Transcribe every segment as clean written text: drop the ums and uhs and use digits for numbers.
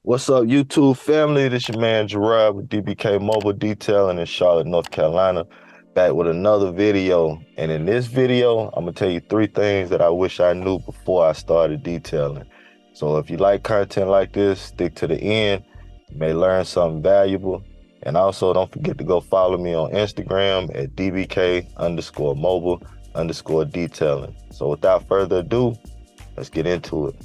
What's up, YouTube family? This your man Gerard with DBK Mobile Detailing in Charlotte, North Carolina, back with another video. And in this video, I'm gonna tell you three things that I wish I knew before I started detailing. So if you like content like this, stick to the end. You may learn something valuable. And also don't forget to go follow me on Instagram at DBK_mobile_detailing. So without further ado, let's get into it.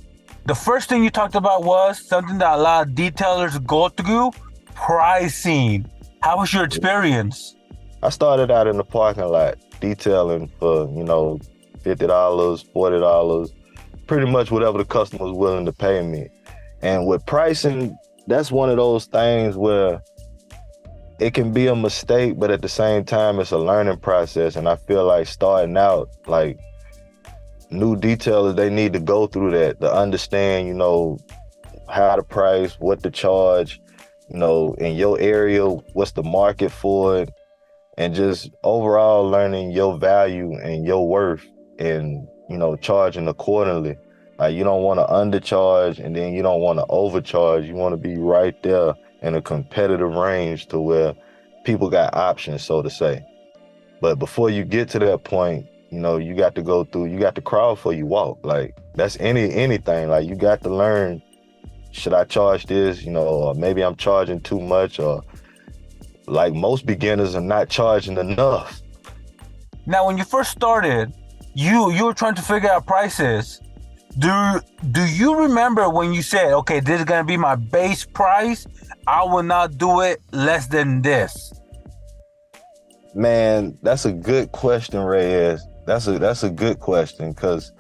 The first thing you talked about was something that a lot of detailers go through, pricing. How was your experience? I started out in the parking lot detailing for, $50, $40, pretty much whatever the customer was willing to pay me. And with pricing, that's one of those things where it can be a mistake, but at the same time, it's a learning process. And I feel like starting out, like new detailers, they need to go through that to understand, how to price, what to charge, in your area, what's the market for it, and just overall learning your value and your worth and, charging accordingly. Like you don't want to undercharge and then you don't want to overcharge. You want to be right there in a competitive range to where people got options, so to say. But before you get to that point, you got to go through, you got to crawl before you walk. Like that's anything. Like you got to learn, should I charge this? Or maybe I'm charging too much, or like most beginners are not charging enough. Now, when you first started, you were trying to figure out prices. Do you remember when you said, okay, this is gonna be my base price? I will not do it less than this. Man, that's a good question, Reyes. That's a good question, because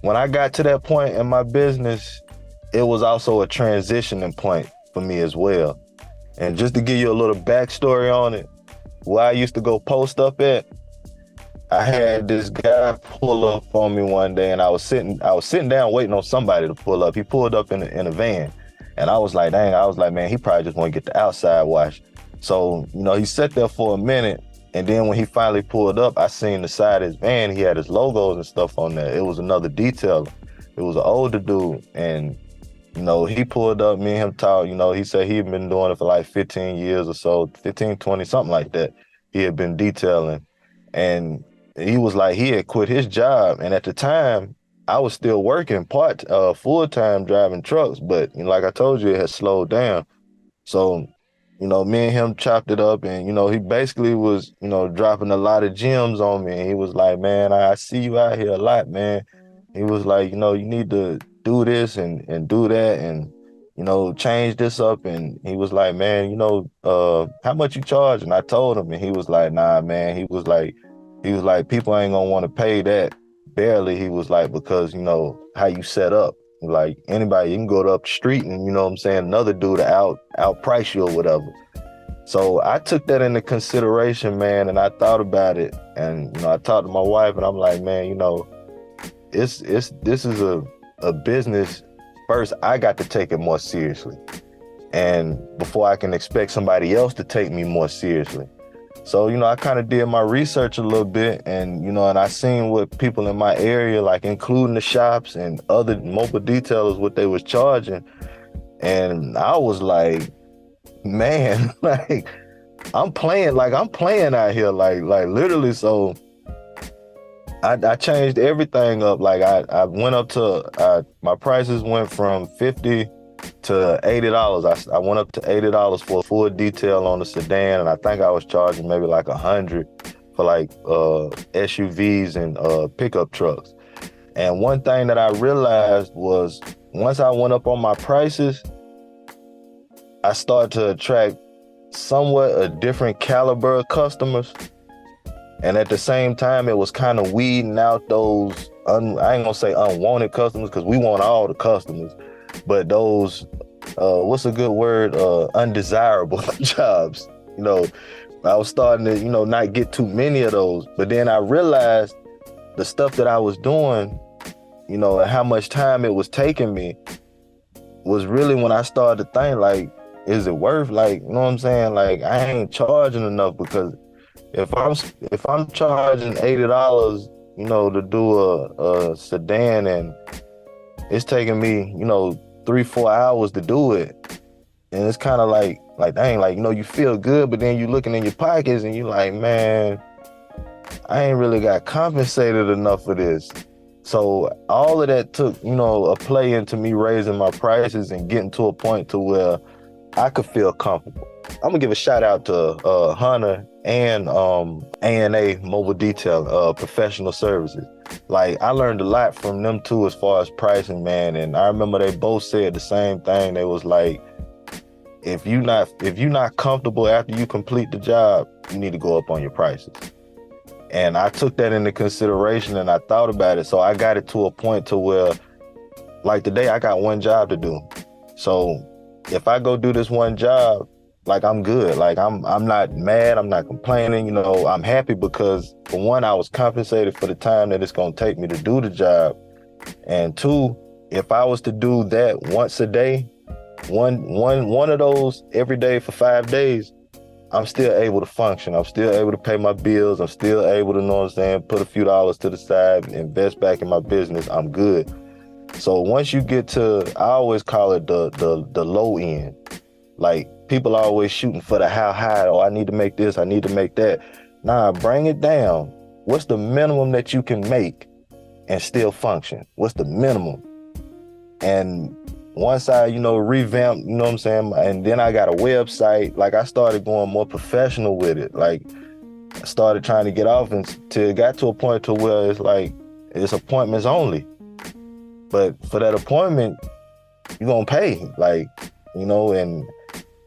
when I got to that point in my business, it was also a transitioning point for me as well. And just to give you a little backstory on it, where I used to go post up at, I had this guy pull up on me one day, and I was sitting down waiting on somebody to pull up. He pulled up in a van, and I was like, dang, man, he probably just want to get the outside wash. So, he sat there for a minute, and then when he finally pulled up, I seen the side of his van, he had his logos and stuff on there. It was another detailer. It was an older dude, and he pulled up, me and him talked, he said he had been doing it for like 15 years or so, 15, 20, something like that. He had been detailing. And he was like, he had quit his job. And at the time, I was still working full-time driving trucks. But like I told you, it had slowed down. So, me and him chopped it up, and, he basically was, dropping a lot of gems on me. And he was like, man, I see you out here a lot, man. He was like, you need to do this and do that and, change this up. And he was like, man, how much you charge? And I told him, and he was like, nah, man. He was like, people ain't gonna want to pay that barely. He was like, because, how you set up. Like anybody, you can go up the street and, another dude outprice you or whatever. So I took that into consideration, man, and I thought about it. And, I talked to my wife, and I'm like, man, this is a business. First, I got to take it more seriously, and before I can expect somebody else to take me more seriously. So, I kind of did my research a little bit, and, and I seen what people in my area, like including the shops and other mobile detailers, what they was charging. And I was like, man, like I'm playing out here, like literally. So I changed everything up. Like I went up to, my prices went from $50 to $80. I went up to $80 for a full detail on the sedan, and I think I was charging maybe like $100 for like SUVs and pickup trucks. And one thing that I realized was once I went up on my prices, I started to attract somewhat a different caliber of customers. And at the same time, it was kind of weeding out those, I ain't gonna say unwanted customers, because we want all the customers, but those, what's a good word? Undesirable jobs. I was starting to, not get too many of those. But then I realized the stuff that I was doing, and how much time it was taking me was really when I started to think, like, is it worth, like, you know what I'm saying? Like, I ain't charging enough, because if I'm charging $80, to do a sedan, and it's taking me, 3-4 hours to do it. And it's kind of like, dang, like, you feel good, but then you looking in your pockets and you like, man, I ain't really got compensated enough for this. So all of that took, a play into me raising my prices and getting to a point to where I could feel comfortable. I'm gonna give a shout out to Hunter and A&A Mobile Detail, professional services. Like, I learned a lot from them too as far as pricing, man. And I remember they both said the same thing. They was like, if you're not comfortable after you complete the job, you need to go up on your prices. And I took that into consideration and I thought about it. So I got it to a point to where, like, today I got one job to do. So if I go do this one job, like, I'm good. Like, I'm not mad. I'm not complaining. I'm happy because, for one, I was compensated for the time that it's going to take me to do the job. And two, if I was to do that once a day, one of those every day for 5 days, I'm still able to function. I'm still able to pay my bills. I'm still able to, put a few dollars to the side, invest back in my business. I'm good. So once you get to, I always call it the low end. Like, people are always shooting for the how high. Oh, I need to make this. I need to make that. Nah, bring it down. What's the minimum that you can make and still function? What's the minimum? And once I, revamped, and then I got a website, like, I started going more professional with it. Like, I started trying to get off until it got to a point to where it's like, it's appointments only. But for that appointment, you're going to pay, like, and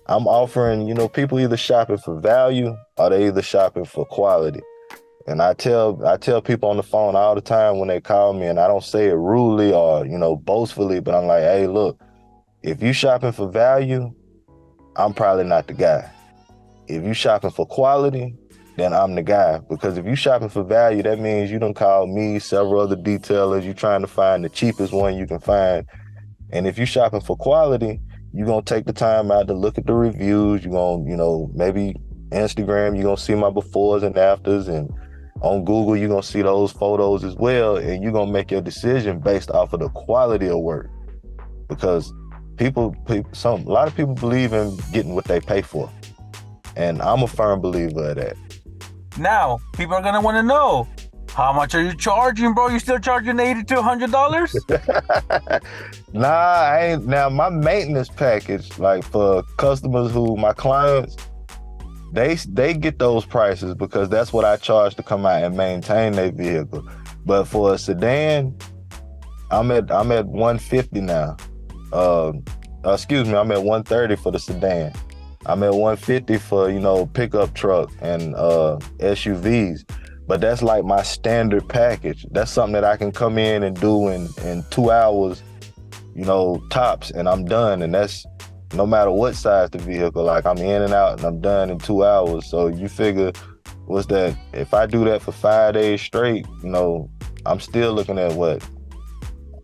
I'm offering, people either shopping for value or they either shopping for quality. And I tell people on the phone all the time when they call me, and I don't say it rudely or, boastfully, but I'm like, hey, look, if you shopping for value, I'm probably not the guy. If you shopping for quality, then I'm the guy. Because if you shopping for value, that means you done call me, several other detailers, you trying to find the cheapest one you can find. And if you shopping for quality, you're going to take the time out to look at the reviews. You're going to, maybe Instagram, you're going to see my befores and afters, and on Google, you're going to see those photos as well, and you're going to make your decision based off of the quality of work. Because a lot of people believe in getting what they pay for. And I'm a firm believer of that. Now, people are going to want to know, how much are you charging, bro? You still charging $80 to $100? Nah, I ain't. Now, my maintenance package, like, for customers my clients, they get those prices because that's what I charge to come out and maintain their vehicle. But for a sedan, I'm at $150 now. Excuse me, I'm at $130 for the sedan. I'm at $150 for, pickup truck and SUVs. But that's like my standard package. That's something that I can come in and do in 2 hours, tops, and I'm done. And that's no matter what size the vehicle. Like, I'm in and out and I'm done in 2 hours. So you figure, what's that? If I do that for 5 days straight, I'm still looking at what?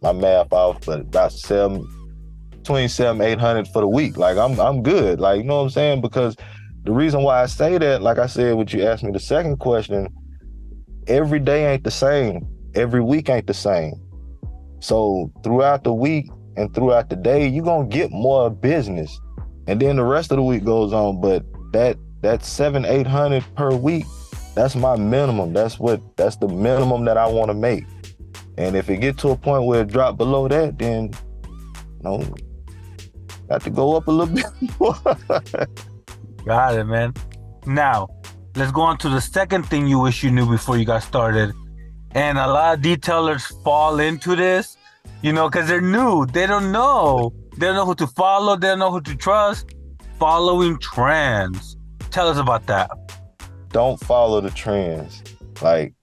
My math off, but about between $700-800 for the week. Like, I'm good. Like, you know what I'm saying? Because the reason why I say that, like I said, when you asked me the second question, every day ain't the same. Every week ain't the same. So throughout the week and throughout the day, you're going to get more business. And then the rest of the week goes on. But that $700-800 per week, that's my minimum. That's the minimum that I want to make. And if it get to a point where it drop below that, then got to go up a little bit more. Got it, man. Now, let's go on to the second thing you wish you knew before you got started. And a lot of detailers fall into this, because they're new. They don't know. They don't know who to follow. They don't know who to trust. Following trends. Tell us about that. Don't follow the trends. Like,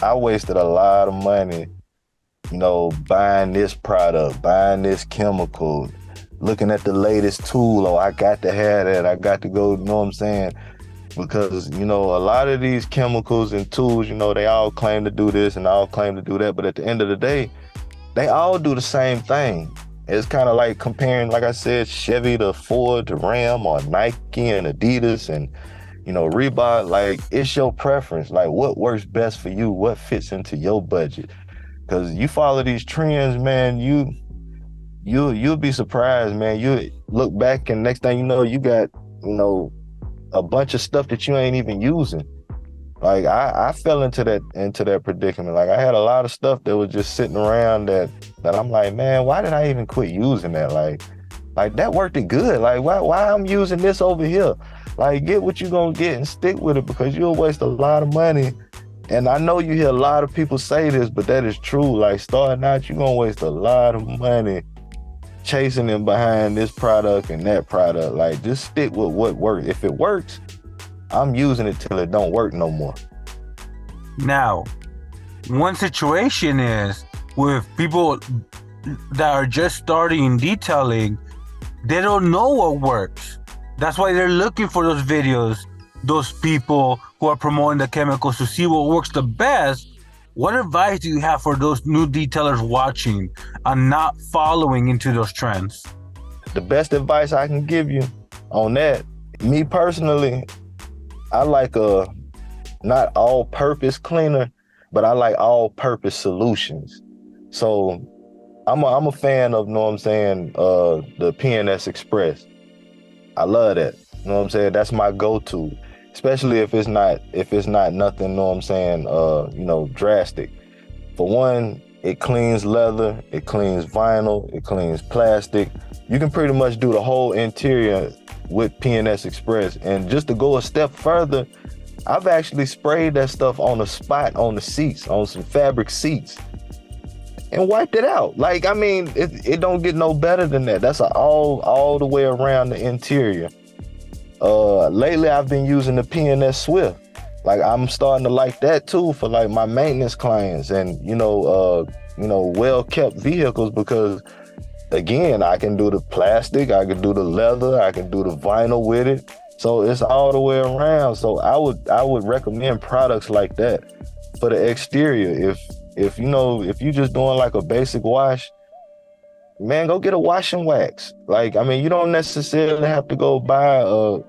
I wasted a lot of money, buying this product, buying this chemical, looking at the latest tool. Oh, I got to have that. I got to go, you know what I'm saying? Because, a lot of these chemicals and tools, they all claim to do this and all claim to do that. But at the end of the day, they all do the same thing. It's kind of like comparing, like I said, Chevy to Ford to Ram, or Nike and Adidas and, Reebok. Like, it's your preference. Like, what works best for you? What fits into your budget? Because you follow these trends, man, you'll be surprised, man. You look back and next thing you know, you got, you know, a bunch of stuff that you ain't even using. Like I fell into that predicament. Like I had a lot of stuff that was just sitting around that I'm like, man, why did I even quit using that? Like that worked it good. Like why I'm using this over here? Like get what you gonna get and stick with it, because you'll waste a lot of money. And I know you hear a lot of people say this, but that is true. Like starting out, you're gonna waste a lot of money chasing and behind this product and that product. Like just stick with what works. If it works, I'm using it till it don't work no more. Now, one situation is with people that are just starting detailing, they don't know what works. That's why they're looking for those videos, those people who are promoting the chemicals to see what works the best. What advice do you have for those new detailers watching and not following into those trends? The best advice I can give you on that, me personally, I like a not all-purpose cleaner, but I like all-purpose solutions. So I'm a fan of, you know what I'm saying, the PNS Express. I love that. You know what I'm saying? That's my go-to, especially if it's not nothing, you know what I'm saying, you know, drastic. For one, it cleans leather, it cleans vinyl, it cleans plastic. You can pretty much do the whole interior with PNS Express. And just to go a step further, I've actually sprayed that stuff on the spot on the seats, on some fabric seats, and wiped it out. Like, I mean, it don't get no better than that. That's all the way around the interior. Lately I've been using the PNS Swift. Like I'm starting to like that too for like my maintenance clients and you know, well-kept vehicles, because again, I can do the plastic, I can do the leather, I can do the vinyl with it. So it's all the way around. So I would recommend products like that for the exterior. If you know, if you just doing like a basic wash, man, go get a wash and wax. Like, I mean, you don't necessarily have to go buy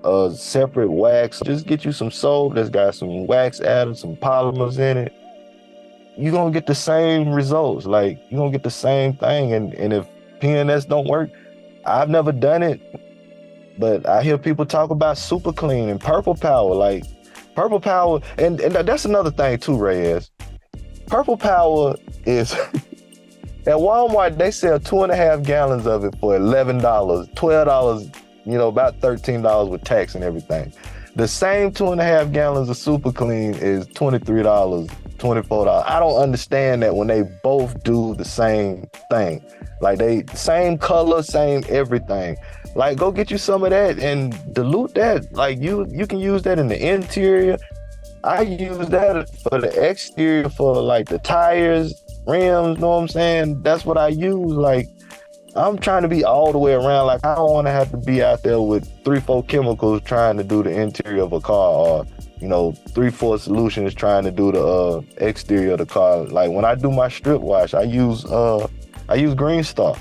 a separate wax. Just get you some soap that's got some wax added, some polymers in it. You're gonna get the same results. Like, you're gonna get the same thing. And if PNS don't work, I've never done it, but I hear people talk about Super Clean and Purple Power. Like, Purple Power, and that's another thing too, Reyes. Purple Power is... At Walmart, they sell 2.5 gallons of it for $11, $12, you know, about $13 with tax and everything. The same 2.5 gallons of Super Clean is $23, $24. I don't understand that when they both do the same thing. Like they, same color, same everything. Like go get you some of that and dilute that. Like you can use that in the interior. I use that for the exterior for like the tires, rims, know what I'm saying? That's what I use. Like, I'm trying to be all the way around. Like, I don't want to have to be out there with 3-4 chemicals trying to do the interior of a car, or, you know, 3-4 solutions trying to do the exterior of the car. Like, when I do my strip wash, I use Green Star.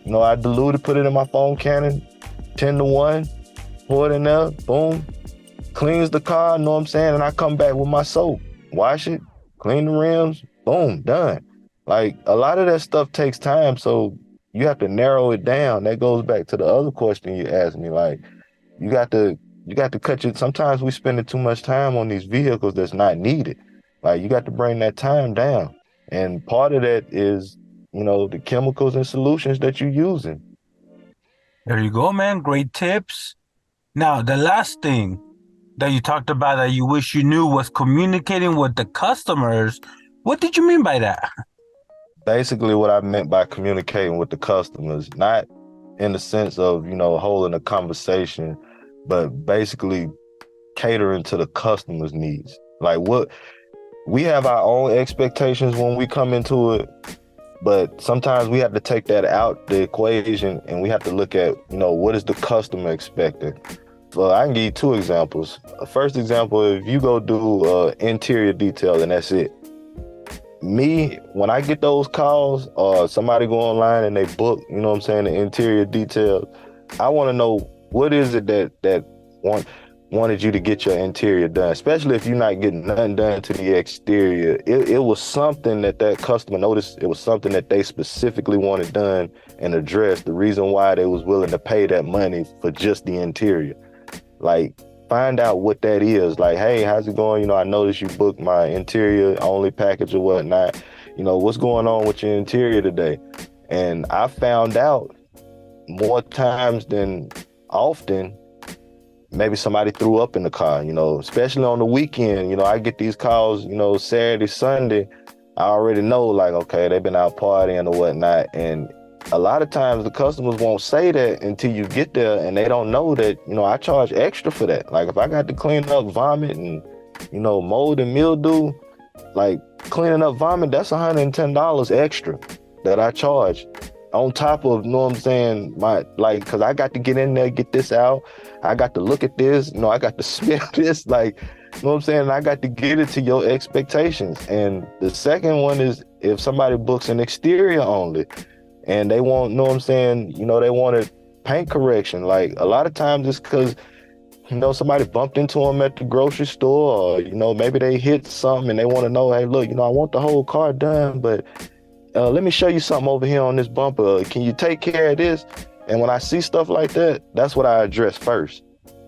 You know, I dilute it, put it in my foam cannon, 10-to-1, pour it in there, boom, cleans the car, know what I'm saying? And I come back with my soap, wash it, clean the rims, boom, done. Like, a lot of that stuff takes time, so you have to narrow it down. That goes back to the other question you asked me. Like, you got to cut your... Sometimes we spending too much time on these vehicles that's not needed. Like, you got to bring that time down. And part of that is, you know, the chemicals and solutions that you're using. There you go, man. Great tips. Now, the last thing that you talked about that you wish you knew was communicating with the customers. What did you mean by that? Basically, what I meant by communicating with the customers, not in the sense of, you know, holding a conversation, but basically catering to the customer's needs. Like, what we have our own expectations when we come into it, but sometimes we have to take that out the equation and we have to look at, you know, what is the customer expecting? So I can give you 2 examples. First example, if you go do interior detail and that's it. Me, when I get those calls or somebody go online and they book, you know what I'm saying, the interior detail, I want to know what is it that wanted you to get your interior done, especially if you're not getting nothing done to the exterior. It was something that customer noticed. It was something that they specifically wanted done and addressed. The reason why they was willing to pay that money for just the interior. Like, find out what that is. Like, hey, how's it going? You know, I noticed you booked my interior only package or whatnot. You know, what's going on with your interior today? And I found out more times than often, maybe somebody threw up in the car, you know, especially on the weekend. You know, I get these calls, you know, Saturday, Sunday. I already know, like, okay, they've been out partying or whatnot. And a lot of times the customers won't say that until you get there, and they don't know that, you know, I charge extra for that. Like, if I got to clean up vomit and, you know, mold and mildew, like cleaning up vomit, that's $110 extra that I charge on top of, you know what I'm saying, my, like, because I got to get in there, get this out. I got to look at this, you know, I got to smell this, like, you know what I'm saying? I got to get it to your expectations. And the second one is if somebody books an exterior only and they want, you know what I'm saying, you know, they wanted paint correction. Like, a lot of times it's because, you know, somebody bumped into them at the grocery store, or, you know, maybe they hit something and they want to know, hey, look, you know, I want the whole car done, but let me show you something over here on this bumper. Can you take care of this? And when I see stuff like that, that's what I address first.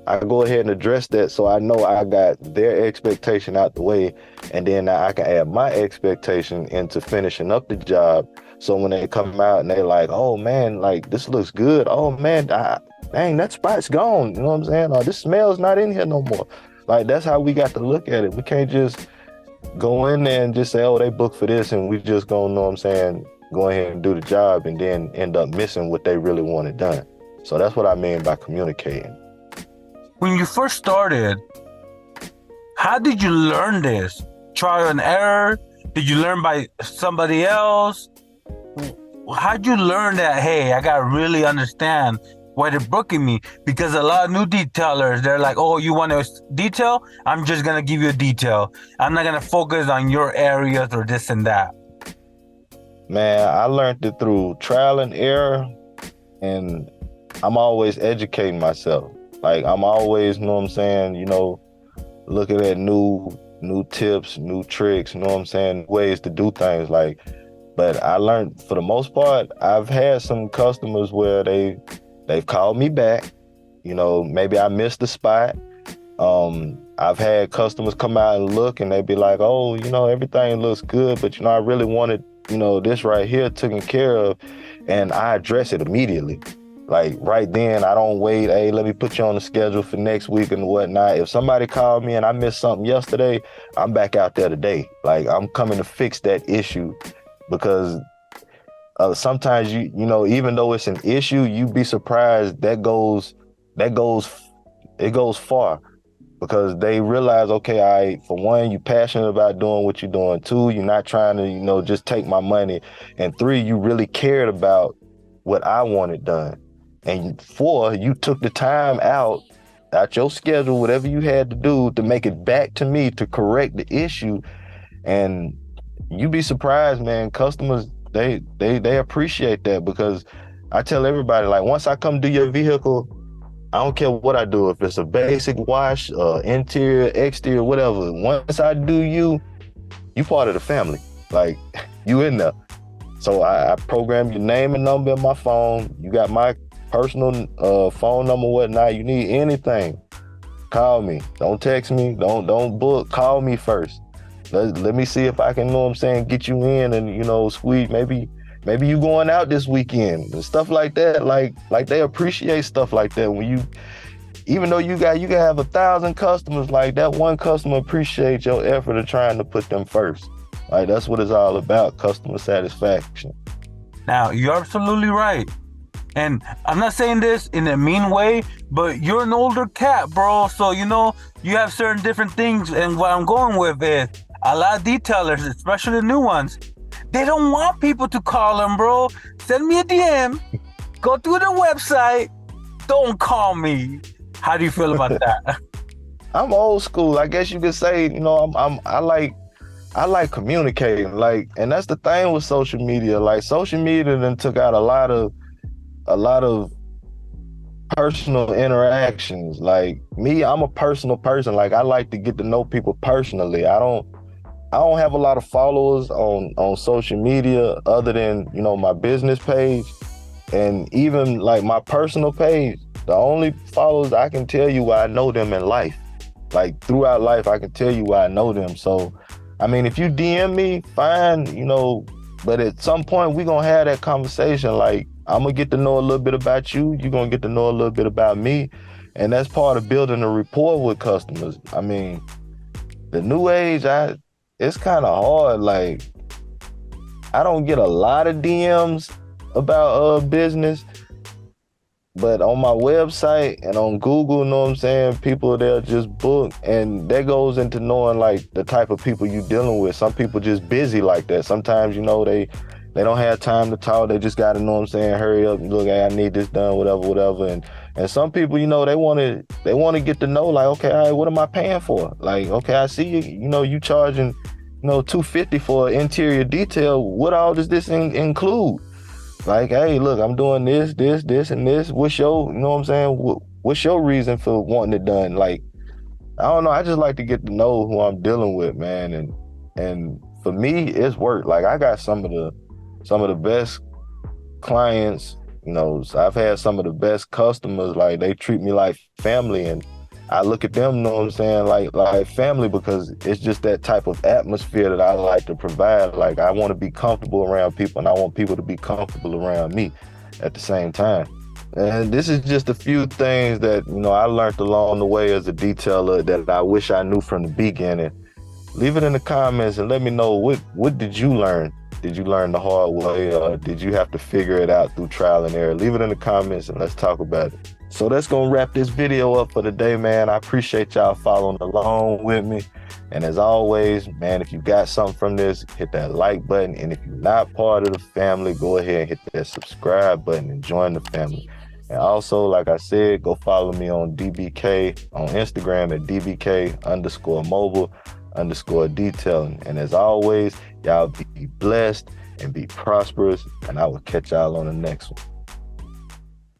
I go ahead and address that, so I know I got their expectation out the way, and then I can add my expectation into finishing up the job. So when they come out and they like, oh man, like, this looks good. Oh man, dang, that spot's gone. You know what I'm saying? Or this smell's not in here no more. Like, that's how we got to look at it. We can't just go in there and just say, oh, they booked for this, and we just gonna, know what I'm saying, go ahead and do the job and then end up missing what they really wanted done. So that's what I mean by communicating. When you first started, how did you learn this? Trial and error? Did you learn by somebody else? How'd you learn that, hey, I gotta really understand why they're booking me? Because a lot of new detailers, they're like, oh, you want a detail? I'm just gonna give you a detail. I'm not gonna focus on your areas or this and that. Man, I learned it through trial and error, and I'm always educating myself. Like, I'm always, you know what I'm saying, you know, looking at new tips, new tricks, you know what I'm saying, ways to do things. Like, but I learned, for the most part, I've had some customers where they've called me back. You know, maybe I missed the spot. I've had customers come out and look, and they be like, oh, you know, everything looks good, but, you know, I really wanted, you know, this right here taken care of, and I address it immediately. Like, right then, I don't wait, hey, let me put you on the schedule for next week and whatnot. If somebody called me and I missed something yesterday, I'm back out there today. Like, I'm coming to fix that issue, because sometimes you know, even though it's an issue, you'd be surprised it goes far, because they realize, okay, for one, you're passionate about doing what you're doing. Two, you're not trying to, you know, just take my money. And three, you really cared about what I wanted done. And four, you took the time out your schedule, whatever you had to do, to make it back to me to correct the issue. And you'd be surprised, man, customers, they appreciate that, because I tell everybody, like, once I come do your vehicle, I don't care what I do, if it's a basic wash, interior, exterior, whatever. Once I do you part of the family. Like, you in there. So I program your name and number in my phone. You got my personal phone number, whatnot. You need anything, call me. Don't text me. Don't book. Call me first. Let me see if I can, know what I'm saying, get you in and, you know, squeeze. Maybe you going out this weekend and stuff like that. Like they appreciate stuff like that. When you, even though you can have 1,000 customers, like, that one customer appreciates your effort of trying to put them first. Like, that's what it's all about, customer satisfaction. Now, you're absolutely right. And I'm not saying this in a mean way, but you're an older cat, bro. So, you know, you have certain different things. And what I'm going with is, a lot of detailers, especially the new ones, they don't want people to call them, bro. Send me a DM. Go to the website. Don't call me. How do you feel about that? I'm old school, I guess you could say. You know, I like communicating. Like, and that's the thing with social media. Like, social media then took out a lot of personal interactions. Like me, I'm a personal person. Like I like to get to know people personally. I don't have a lot of followers on social media other than, my business page. And even like my personal page, the only followers I can tell you why I know them in life. Like throughout life, I can tell you why I know them. So, I mean, if you DM me, fine, but at some point we gonna have that conversation. Like I'm gonna get to know a little bit about you. You're gonna get to know a little bit about me. And that's part of building a rapport with customers. I mean, the new age, it's kind of hard. Like I don't get a lot of DMs about business, but on my website and on Google, you know what I'm saying, people they'll just book, and that goes into knowing like the type of people you dealing with. Some people just busy like that. Sometimes, they don't have time to talk. They just gotta, know what I'm saying, hurry up, look, hey, I need this done, whatever. And some people, they wanna get to know, like, okay, all right, what am I paying for? Like, okay, I see you, you charging, $250 for interior detail. What all does this include? Like, hey, look, I'm doing this, and this. What's your, you know what I'm saying? What's your reason for wanting it done? Like, I don't know. I just like to get to know who I'm dealing with, man. And for me, it's work. Like, I got some of the best clients. So I've had some of the best customers. Like, they treat me like family, and I look at them, you know what I'm saying, like family, because it's just that type of atmosphere that I like to provide. Like I want to be comfortable around people, and I want people to be comfortable around me at the same time. And this is just a few things that, I learned along the way as a detailer that I wish I knew from the beginning. Leave it in the comments and let me know, what did you learn? Did you learn the hard way, or did you have to figure it out through trial and error? Leave it in the comments and let's talk about it. So that's gonna wrap this video up for the day, man. I appreciate y'all following along with me. And as always, man, if you got something from this, hit that like button. And if you're not part of the family, go ahead and hit that subscribe button and join the family. And also, like I said, go follow me on DBK on Instagram at DBK_mobile_detailing. And as always, y'all be blessed and be prosperous. And I will catch y'all on the next one.